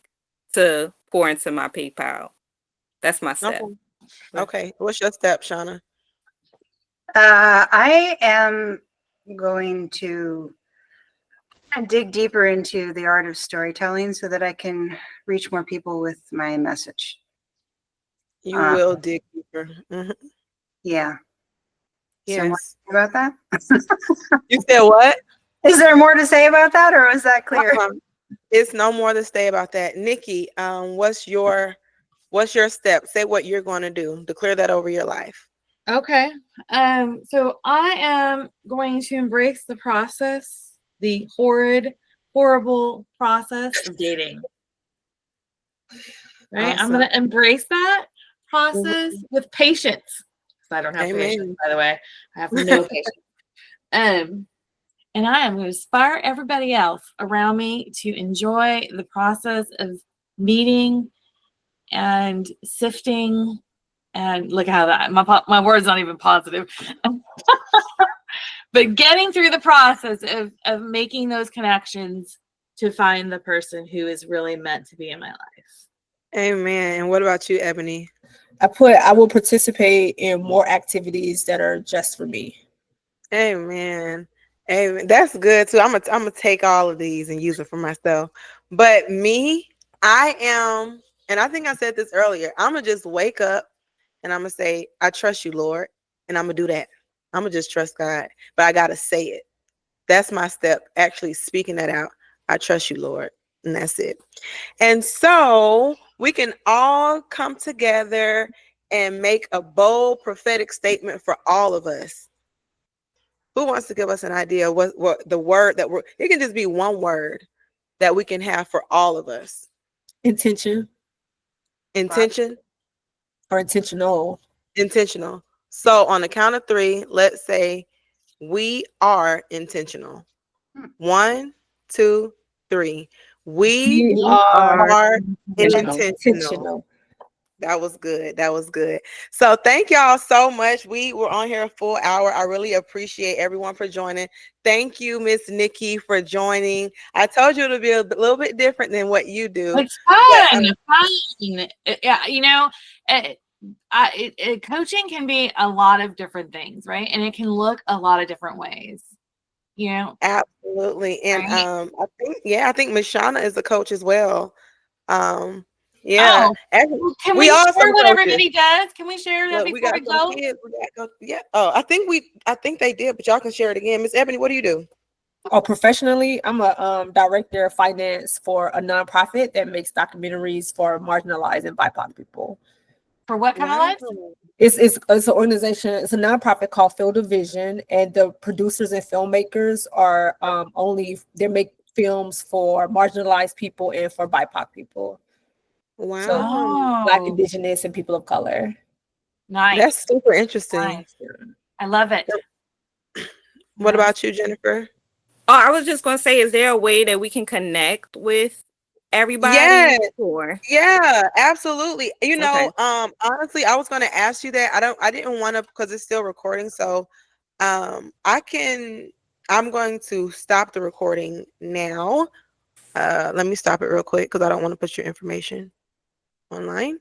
to pour into my PayPal. That's my step. Okay. Okay. What's your step, Shauna? I am going to dig deeper into the art of storytelling so that I can reach more people with my message. You will dig deeper. Yeah. Yes. So more about that? You said what? Is there more to say about that, or was that clear? It's no more to say about that. Nikki, what's your step? Say what you're going to do. Declare that over your life. Okay. So I am going to embrace the process, the horrible process of dating. Right? Awesome. I'm going to embrace that process with patience. I don't have Amen. patience, by the way. I have no patience. And I am going to inspire everybody else around me to enjoy the process of meeting and sifting. And look how that my word's not even positive. But getting through the process of making those connections to find the person who is really meant to be in my life. Amen. And what about you, Ebony? I will participate in more activities that are just for me. Amen. Amen. That's good too. I'm gonna take all of these and use it for myself. But me, I am, and I think I said this earlier. I'm gonna just wake up and I'm gonna say, I trust you, Lord, and I'm gonna do that. I'm gonna just trust God, but I gotta say it. That's my step. Actually speaking that out. I trust you, Lord, and that's it. And so we can all come together and make a bold prophetic statement for all of us. Who wants to give us an idea what the word that we're? It can just be one word that we can have for all of us. Intention Intention. or intentional. Intentional. So on the count of 3, let's say we are intentional. 1, 2, 3. We We We are are intentional. intentional. That was good. That was good. So thank y'all so much. We were on here a full hour. I really appreciate everyone for joining. Thank you, Miss Nikki, for joining. I told you it'll be a little bit different than what you do. It's But, fun. Yeah, you know, coaching can be a lot of different things, right? And it can look a lot of different ways. You know, absolutely. And right? I think Miss Shauna is a coach as well. Yeah. Oh, well, can We we are share some what coaches. everybody does? Can we share that Look, we before got we some go? kids. Yeah. Oh, I think they did, but y'all can share it again. Miss Ebony, what do you do? Oh, professionally, I'm a director of finance for a nonprofit that makes documentaries for marginalized and BIPOC people. For what kind of Wow. lives? It's an organization. It's a nonprofit called Field of Vision, and the producers and filmmakers are they make films for marginalized people and for BIPOC people. So Wow. Black, Oh, Indigenous, and people of color. nice. That's super interesting. Nice. I love it. What Yes. about you, Jennifer? Oh, I was just gonna say, is there a way that we can connect with everybody? Yes. Or Yeah, absolutely. okay. Honestly, I was going to ask you that. I didn't want to because it's still recording. So, I'm going to stop the recording now. Let me stop it real quick because I don't want to put your information online.